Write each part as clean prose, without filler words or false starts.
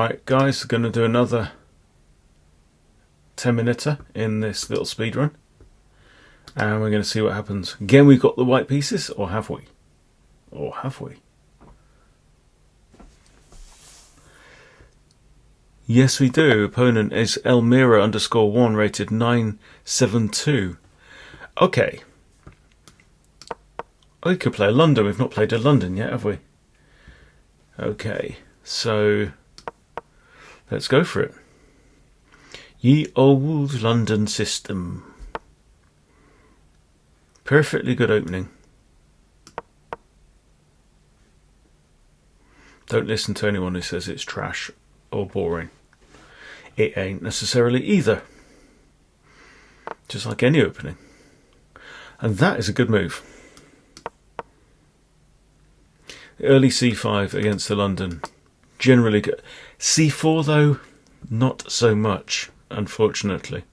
Right guys, we're going to do another 10-minute in this little speed run, and we're going to see what happens. Again, we've got the white pieces, or have we? Or have we? Yes, we do. Opponent is Elmira_1, rated 972. Okay. We could play a London. We've not played a London yet, have we? Okay, so let's go for it. Ye old London system. Perfectly good opening. Don't listen to anyone who says it's trash or boring. It ain't necessarily either. Just like any opening. And that is a good move. Early c5 against the London. Generally good. c4 though, not so much, unfortunately.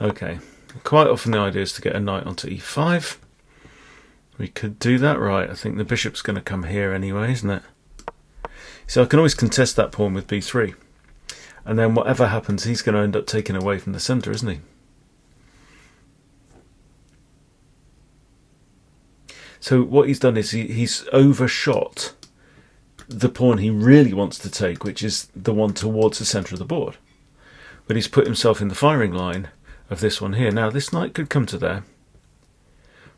Okay. Quite often the idea is to get a knight onto e5. We could do that, right. I think the bishop's going to come here anyway, isn't it? So I can always contest that pawn with b3. And then whatever happens, he's going to end up taking away from the centre, isn't he? So what he's done is he's overshot the pawn he really wants to take, which is the one towards the centre of the board. But he's put himself in the firing line of this one here. Now this knight could come to there,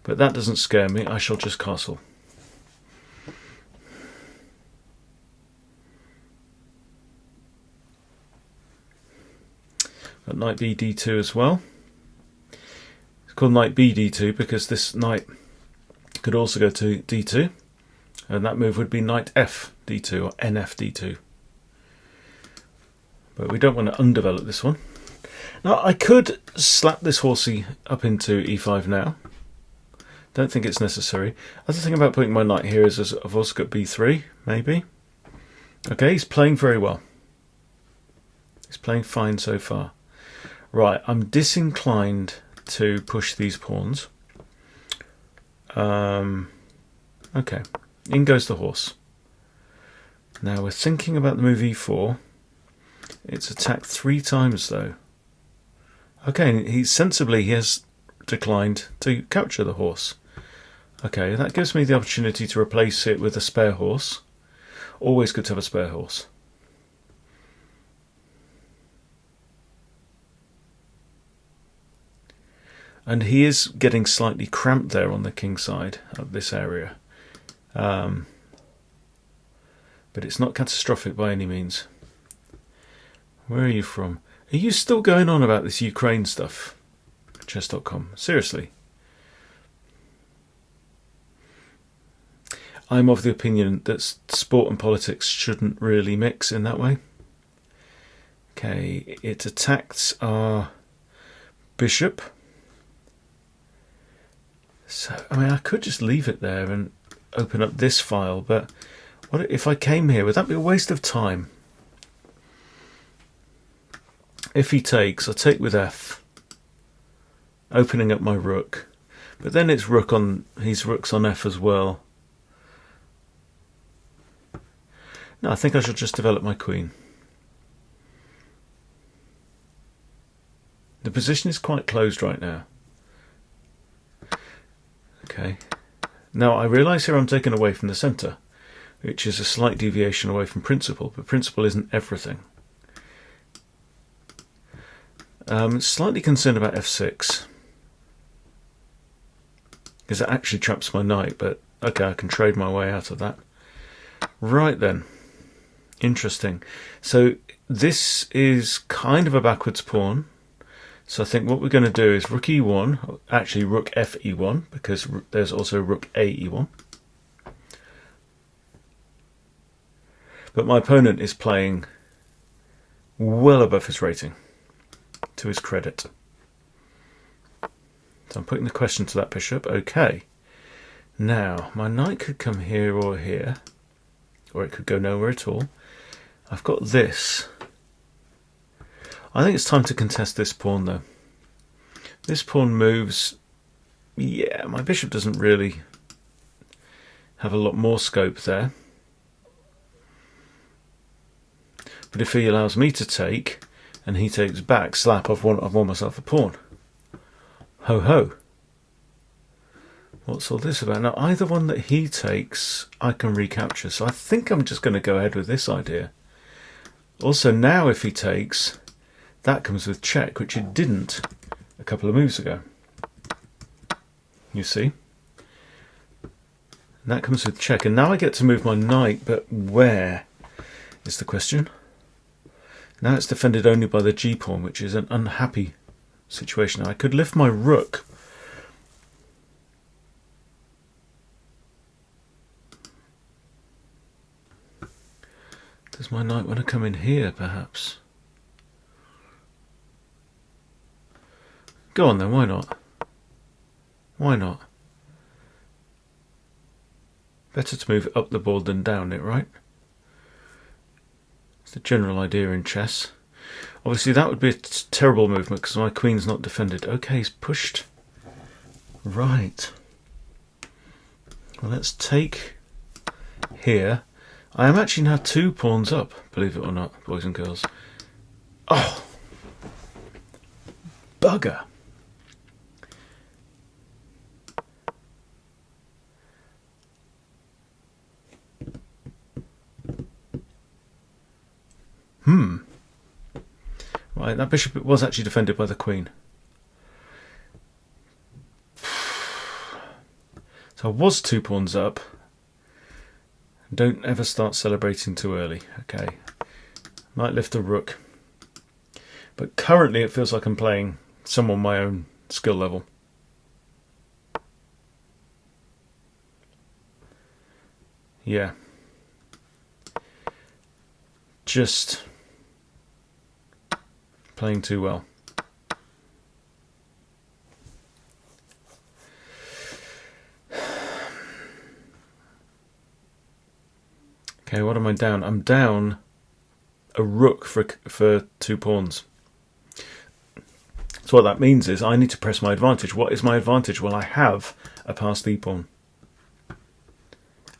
but that doesn't scare me. I shall just castle. Got knight b d2 as well. It's called knight b d2 because this knight could also go to d2, and that move would be knight f d2 or nf d2. But we don't want to undevelop this one. Now I could slap this horsey up into e5 now. Don't think it's necessary. Other thing about putting my knight here is I've also got b3, maybe. Okay, he's playing very well. He's playing fine so far. Right, I'm disinclined to push these pawns. Okay, in goes the horse. Now we're thinking about the move e4. It's attacked 3 times though. Okay, he has declined to capture the horse. Okay, that gives me the opportunity to replace it with a spare horse. Always good to have a spare horse. And he is getting slightly cramped there on the king side of this area. But it's not catastrophic by any means. Where are you from? Are you still going on about this Ukraine stuff? Chess.com. Seriously. I'm of the opinion that sport and politics shouldn't really mix in that way. Okay, it attacks our bishop. So, I mean, I could just leave it there and open up this file, but what if I came here? Would that be a waste of time? If he takes, I take with f, opening up my rook, but then it's he's rooks on f as well. No, I think I should just develop my queen. The position is quite closed right now. Okay. Now I realise here I'm taken away from the centre, which is a slight deviation away from principle, but principle isn't everything. Slightly concerned about f6, because it actually traps my knight, but okay, I can trade my way out of that. Right then. Interesting. So this is kind of a backwards pawn. So I think what we're going to do is rook e1, actually rook f e1, because there's also rook a e1. But my opponent is playing well above his rating, to his credit. So I'm putting the question to that bishop. Okay. Now, my knight could come here or here, or it could go nowhere at all. I've got this. I think it's time to contest this pawn though. This pawn moves. Yeah, my bishop doesn't really have a lot more scope there. But if he allows me to take, and he takes back, slap, I've won myself a pawn. Ho ho. What's all this about? Now, either one that he takes, I can recapture. So I think I'm just going to go ahead with this idea. Also, now if he takes, that comes with check, which it didn't a couple of moves ago. You see? And that comes with check. And now I get to move my knight, but where is the question? Now it's defended only by the g-pawn, which is an unhappy situation. I could lift my rook. Does my knight want to come in here, perhaps? Go on then, why not? Why not? Better to move up the board than down it, right? It's the general idea in chess. Obviously that would be a terrible movement because my queen's not defended. Okay, he's pushed. Right. Well, let's take here. I am actually now 2 pawns up, believe it or not, boys and girls. Oh! Bugger! Right, that bishop was actually defended by the queen. So I was 2 pawns up. Don't ever start celebrating too early. Okay. Might lift a rook. But currently it feels like I'm playing someone my own skill level. Yeah. Just playing too well. Okay, what am I down? I'm down a rook for 2 pawns. So what that means is I need to press my advantage. What is my advantage? Well, I have a passed e-pawn.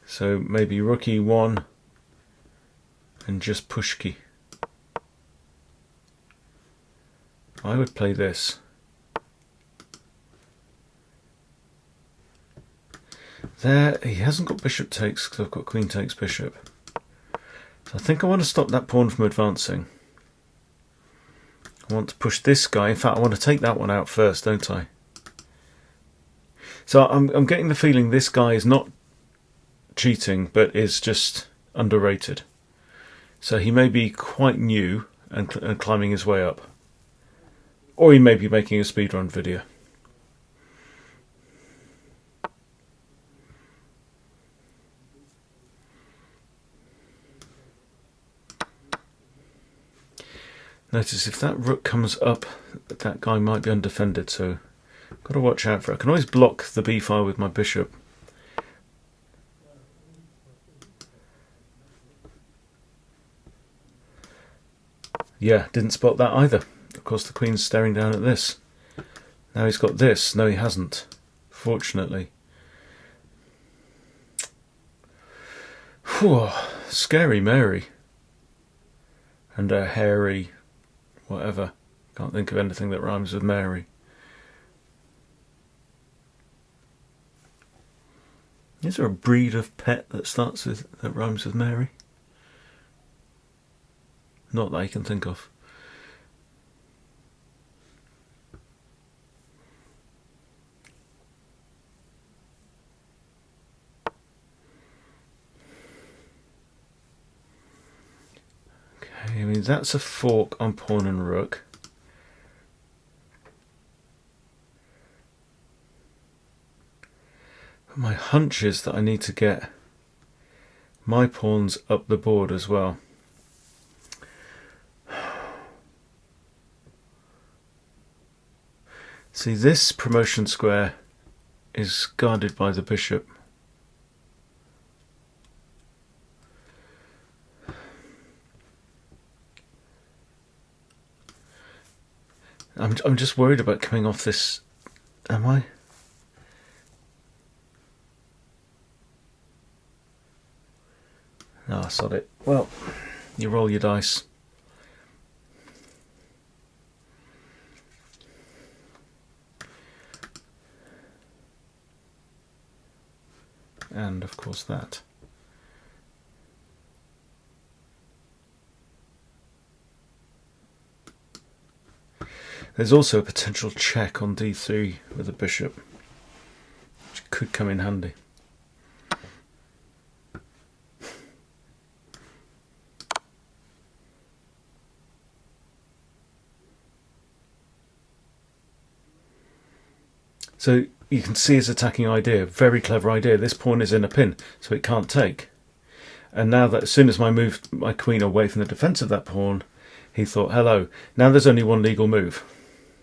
So maybe rook e1 and just push key. I would play this. There, he hasn't got bishop takes because I've got queen takes bishop. So I think I want to stop that pawn from advancing. I want to push this guy. In fact, I want to take that one out first, don't I? So I'm getting the feeling this guy is not cheating, but is just underrated. So he may be quite new and climbing his way up. Or he may be making a speedrun video. Notice if that rook comes up, that guy might be undefended, so I've got to watch out for it. I can always block the b file with my bishop. Yeah, didn't spot that either. Of course the queen's staring down at this. Now he's got this. No, he hasn't. Fortunately. Whew, scary Mary. And a hairy whatever. Can't think of anything that rhymes with Mary. Is there a breed of pet that rhymes with Mary? Not that I can think of. Okay, I mean that's a fork on pawn and rook. But my hunch is that I need to get my pawns up the board as well. See, this promotion square is guarded by the bishop. I'm just worried about coming off this. Am I? Ah, sod it. Well, you roll your dice. and of course that. There's also a potential check on d3 with the bishop, which could come in handy. So you can see his attacking idea, very clever idea. This pawn is in a pin, so it can't take. And now that as soon as I moved my queen away from the defence of that pawn, he thought, hello, now there's only one legal move.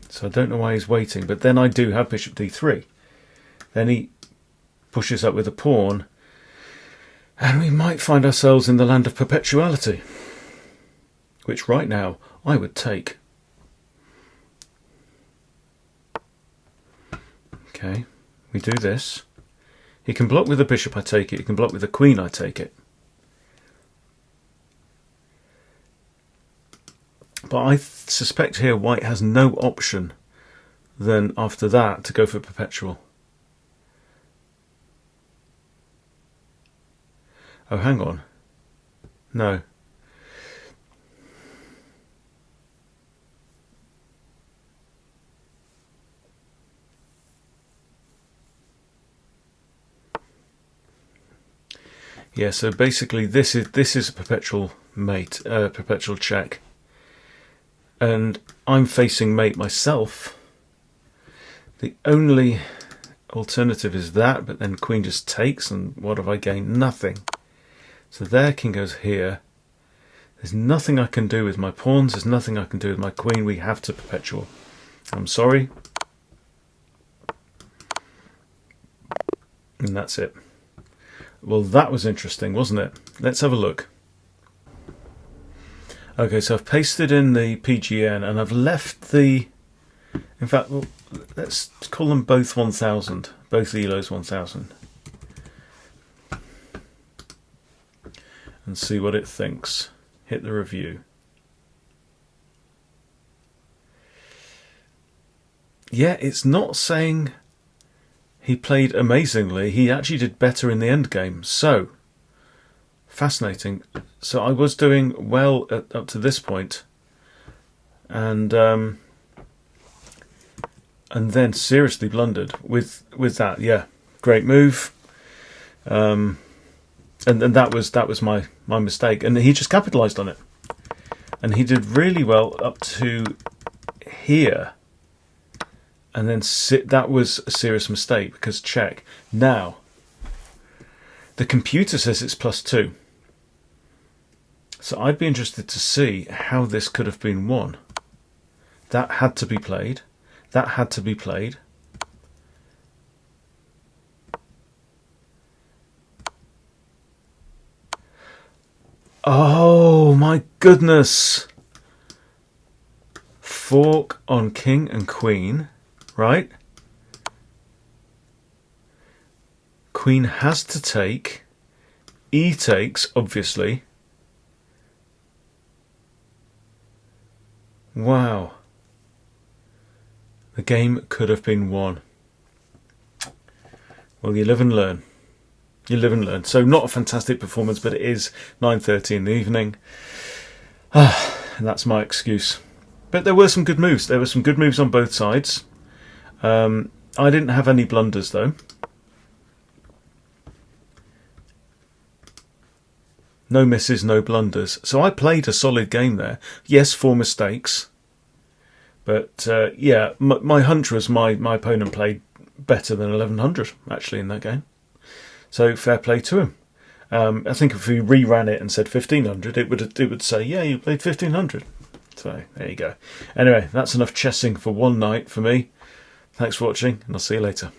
So I don't know why he's waiting, but then I do have bishop d3. Then he pushes up with a pawn, and we might find ourselves in the land of perpetuality, which right now I would take. Okay, we do this. He can block with the bishop, I take it. He can block with the queen, I take it. But I suspect here white has no option then after that to go for perpetual. Oh, hang on. No. Yeah, so basically this is a perpetual mate, perpetual check. And I'm facing mate myself. The only alternative is that, but then queen just takes, and what have I gained? Nothing. So there, king goes here. There's nothing I can do with my pawns, there's nothing I can do with my queen. We have to perpetual. I'm sorry. And that's it. Well, that was interesting, wasn't it? Let's have a look. Okay, so I've pasted in the PGN and I've left the... In fact, well, let's call them both 1000. Both ELOs 1000. And see what it thinks. Hit the review. Yeah, it's not saying he played amazingly. He actually did better in the end game. So, fascinating. So I was doing well up to this point, and then seriously blundered with that. Yeah, great move. And that was my mistake, and he just capitalised on it, and he did really well up to here. And then that was a serious mistake because check. Now, the computer says it's +2. So I'd be interested to see how this could have been won. That had to be played. That had to be played. Oh my goodness. Fork on king and queen. Right? Queen has to take. E takes, obviously. Wow. The game could have been won. Well, you live and learn. You live and learn. So not a fantastic performance, but it is 9:30 in the evening. And that's my excuse. But there were some good moves. There were some good moves on both sides. I didn't have any blunders though. No misses, no blunders. So I played a solid game there. Yes, 4 mistakes. But yeah, my hunch was my opponent played better than 1100 actually in that game. So fair play to him. I think if we reran it and said 1500, it would say, yeah, you played 1500. So there you go. Anyway, that's enough chessing for one night for me. Thanks for watching, and I'll see you later.